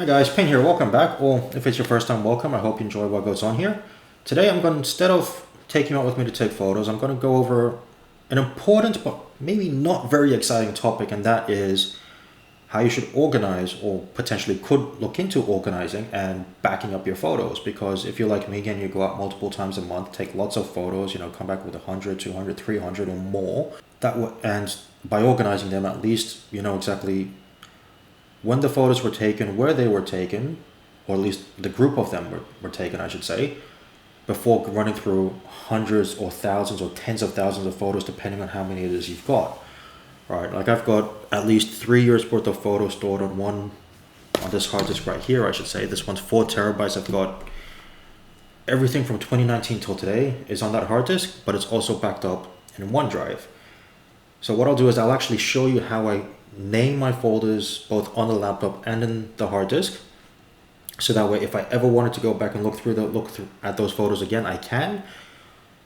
Hi guys, Ping here, welcome back, or if it's your first time, welcome. I hope you enjoy what goes on here. Today I'm going to, instead of taking you out with me to take photos, I'm going to go over an important but maybe not very exciting topic, and that is how you should organize or potentially could look into organizing and backing up your photos. Because if you're like me again, you go out multiple times a month, take lots of photos, come back with 100, 200, 300 or more. And by organizing them, at least you know exactly when the photos were taken, where they were taken, or at least the group of them were taken, I should say, before running through hundreds or thousands or tens of thousands of photos, depending on how many it is you've got. Right, like I've got at least 3 years worth of photos stored on this hard disk right here, I should say. This one's 4 terabytes. I've got everything from 2019 till today is on that hard disk, but it's also backed up in OneDrive. So what I'll do is I'll actually show you how I name my folders both on the laptop and in the hard disk, so that way if I ever wanted to go back and look at those photos again, I can,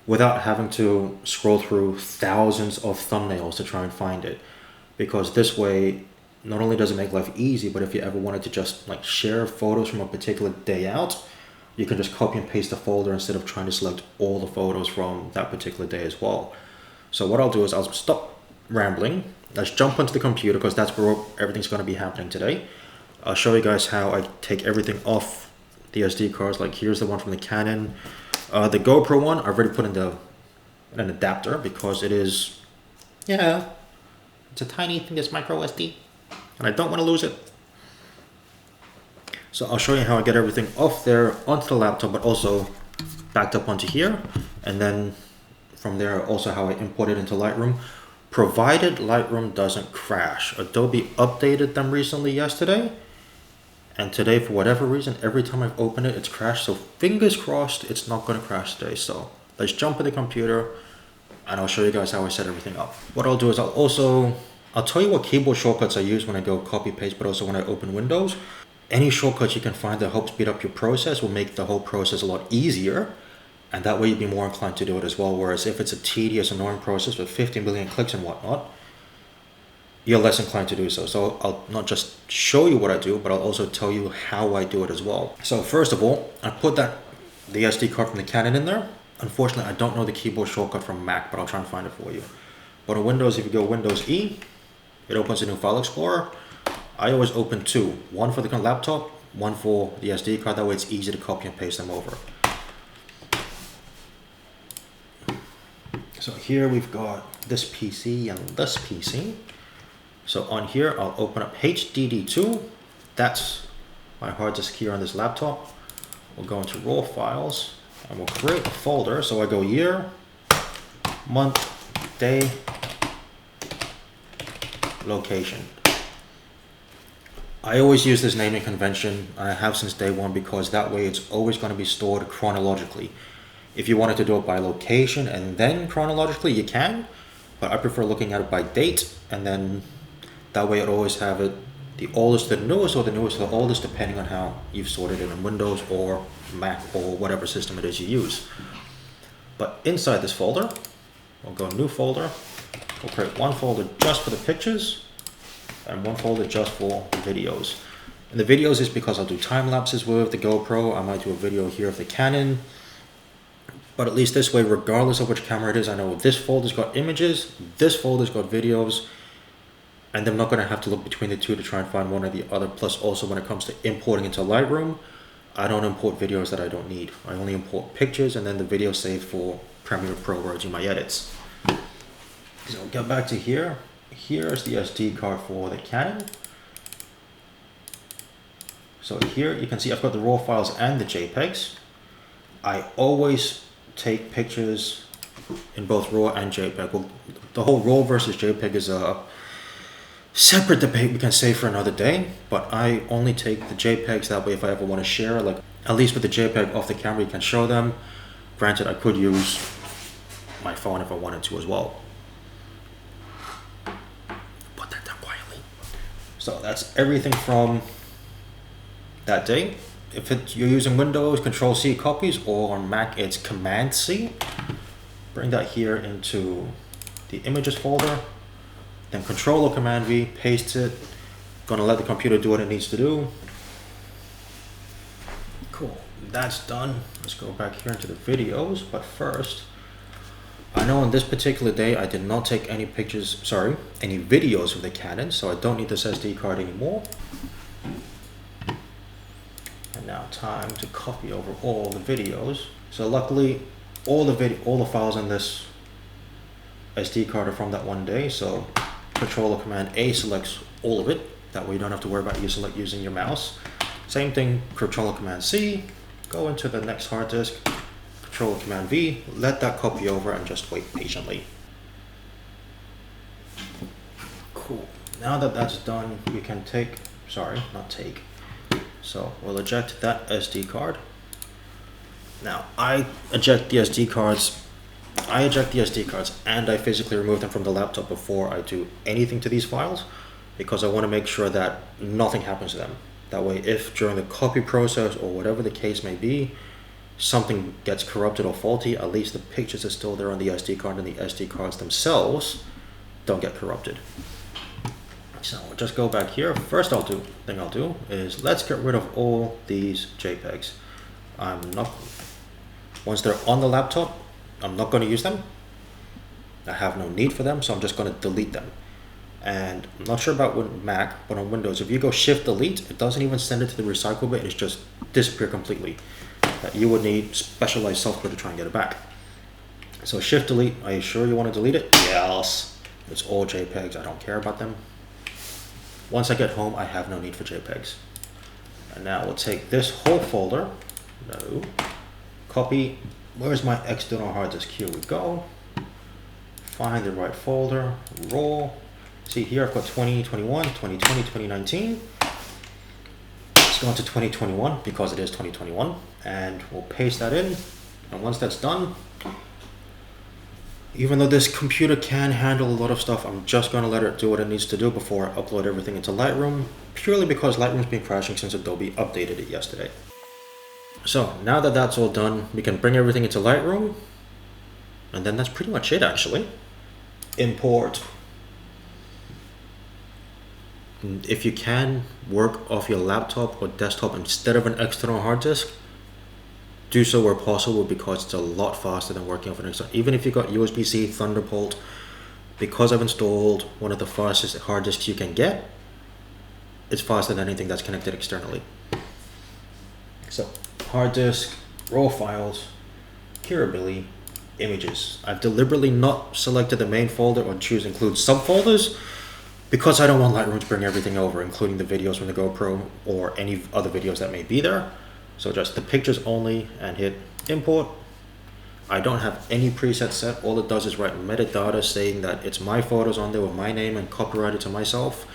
without having to scroll through thousands of thumbnails to try and find it. Because this way, not only does it make life easy, but if you ever wanted to just like share photos from a particular day out, you can just copy and paste the folder instead of trying to select all the photos from that particular day as well. So what I'll do is I'll stop rambling. Let's jump onto the computer, because that's where everything's going to be happening today. I'll show you guys how I take everything off the SD cards. Like here's the one from the Canon. The GoPro one, I've already put in an adapter, because it is, it's a tiny thing, this micro SD, and I don't want to lose it. So I'll show you how I get everything off there onto the laptop, but also backed up onto here. And then from there, also how I import it into Lightroom, provided Lightroom doesn't crash. Adobe updated them recently yesterday, and today, for whatever reason, every time I've opened it, it's crashed. So fingers crossed it's not going to crash today. So let's jump in the computer and I'll show you guys how I set everything up. What I'll do is I'll tell you what keyboard shortcuts I use when I go copy paste, but also when I open Windows. Any shortcuts you can find that help speed up your process will make the whole process a lot easier. And that way you'd be more inclined to do it as well. Whereas if it's a tedious, annoying process with 50 million clicks and whatnot, you're less inclined to do so. So I'll not just show you what I do, but I'll also tell you how I do it as well. So first of all, I put the SD card from the Canon in there. Unfortunately, I don't know the keyboard shortcut from Mac, but I'll try and find it for you. But on Windows, if you go Windows E, it opens a new file explorer. I always open two, one for the laptop, one for the SD card. That way it's easy to copy and paste them over. So here we've got this PC and this PC. So on here, I'll open up HDD2. That's my hard disk here on this laptop. We'll go into raw files and we'll create a folder. So I go year, month, day, location. I always use this naming convention. I have since day one, because that way it's always going to be stored chronologically. If you wanted to do it by location and then chronologically, you can, but I prefer looking at it by date, and then that way it always have it the oldest to the newest, or the newest to the oldest, depending on how you've sorted it in Windows or Mac or whatever system it is you use. But inside this folder, we'll go new folder. We'll create one folder just for the pictures and one folder just for videos. And the videos is because I'll do time lapses with the GoPro. I might do a video here of the Canon. But at least this way, regardless of which camera it is, I know this folder's got images, this folder's got videos, and I'm not going to have to look between the two to try and find one or the other. Plus also, when it comes to importing into Lightroom, I don't import videos that I don't need. I only import pictures, and then the video saved for Premiere Pro where I do my edits. So we'll get back to here. Here's the SD card for the Canon. So here you can see I've got the raw files and the JPEGs. I always take pictures in both RAW and JPEG. Well, the whole RAW versus JPEG is a separate debate we can save for another day, but I only take the JPEGs. That way if I ever want to share, like at least with the JPEG off the camera, you can show them. Granted, I could use my phone if I wanted to as well. Put that down quietly. So that's everything from that day. If you're using Windows, Control-C copies, or on Mac, it's Command-C. Bring that here into the images folder, then Control or Command-V, paste it. Gonna let the computer do what it needs to do. Cool, that's done. Let's go back here into the videos, but first, I know on this particular day I did not take any pictures, any videos with the Canon, so I don't need this SD card anymore. And now time to copy over all the videos. So luckily, all the files on this SD card are from that one day, so Controller Command A selects all of it. That way you don't have to worry about using your mouse. Same thing, Controller Command C, go into the next hard disk, Controller Command V, let that copy over and just wait patiently. Cool. Now that that's done, we can so we'll eject that SD card. Now I eject the SD cards and I physically remove them from the laptop before I do anything to these files, because I want to make sure that nothing happens to them. That way, if during the copy process or whatever the case may be, something gets corrupted or faulty, at least the pictures are still there on the SD card and the SD cards themselves don't get corrupted. So we'll just go back here. First thing I'll do is let's get rid of all these JPEGs. Once they're on the laptop, I'm not going to use them. I have no need for them, so I'm just going to delete them. And I'm not sure about Mac, but on Windows, if you go Shift Delete, it doesn't even send it to the recycle bin, it's just disappear completely. You would need specialized software to try and get it back. So Shift Delete, are you sure you want to delete it? Yes. It's all JPEGs, I don't care about them. Once I get home, I have no need for JPEGs. And now we'll take this whole folder, copy, where's my external hard disk? Here we go. Find the right folder, raw. See here, I've got 2021, 2020, 2019. Let's go into 2021 because it is 2021, and we'll paste that in. And once that's done, even though this computer can handle a lot of stuff, I'm just going to let it do what it needs to do before I upload everything into Lightroom, purely because Lightroom's been crashing since Adobe updated it yesterday. So now that that's all done, we can bring everything into Lightroom, and then that's pretty much it actually. Import. If you can work off your laptop or desktop instead of an external hard disk, do so where possible, because it's a lot faster than working off an external. Even if you got USB-C, Thunderbolt, because I've installed one of the fastest hard disks you can get, it's faster than anything that's connected externally. So hard disk, raw files, curability, images. I've deliberately not selected the main folder or choose include subfolders because I don't want Lightroom to bring everything over, including the videos from the GoPro or any other videos that may be there. So just the pictures only, and hit import. I don't have any presets set. All it does is write metadata saying that it's my photos on there with my name and copyrighted to myself.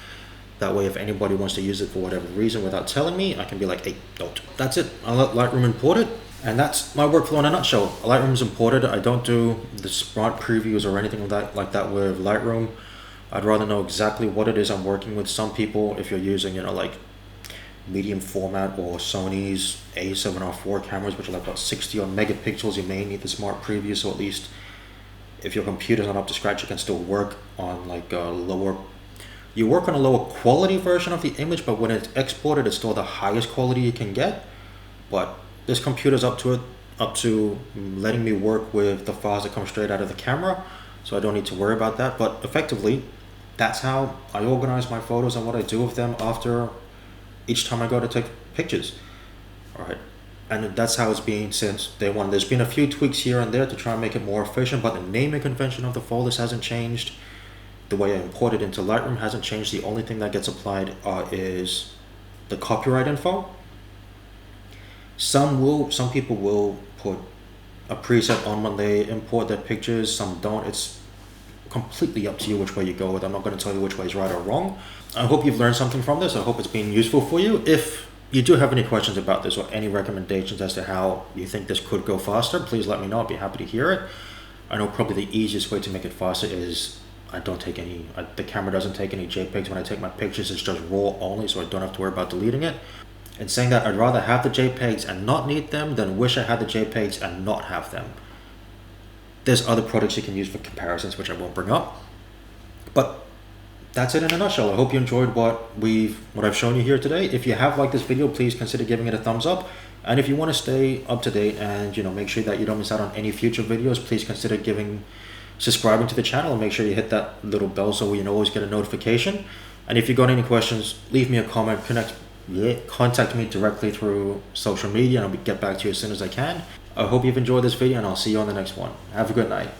That way, if anybody wants to use it for whatever reason without telling me, I can be like, hey, don't. That's it. I'll let Lightroom import it. And that's my workflow in a nutshell. Lightroom's imported. I don't do the smart previews or anything like that with Lightroom. I'd rather know exactly what it is I'm working with. Some people, if you're using, like medium format or Sony's A7R4 cameras, which are like about 60 odd megapixels, you may need the smart preview. So at least if your computer's not up to scratch, you can still work on like a lower quality version of the image, but when it's exported, it's still the highest quality you can get. But this computer's up to letting me work with the files that come straight out of the camera, so I don't need to worry about that. But effectively, that's how I organize my photos and what I do with them after each time I go to take pictures. All right, and that's how it's been since day one. There's been a few tweaks here and there to try and make it more efficient, but the naming convention of the folders hasn't changed. The way I import it into Lightroom hasn't changed. The only thing that gets applied is the copyright info. Some people will put a preset on when they import their pictures, some don't. It's completely up to you which way you go with. I'm not going to tell you which way is right or wrong. I hope you've learned something from this. I hope it's been useful for you. If you do have any questions about this or any recommendations as to how you think this could go faster, please let me know. I'd be happy to hear it. I know probably the easiest way to make it faster is the camera doesn't take any JPEGs when I take my pictures. It's just raw only, so I don't have to worry about deleting it. And saying that, I'd rather have the JPEGs and not need them than wish I had the JPEGs and not have them. There's other products you can use for comparisons, which I won't bring up. But that's it in a nutshell. I hope you enjoyed what I've shown you here today. If you have liked this video, please consider giving it a thumbs up. And if you want to stay up to date and make sure that you don't miss out on any future videos, please consider subscribing to the channel and make sure you hit that little bell so you always get a notification. And if you got any questions, leave me a comment, contact me directly through social media, and I'll get back to you as soon as I can. I hope you've enjoyed this video, and I'll see you on the next one. Have a good night.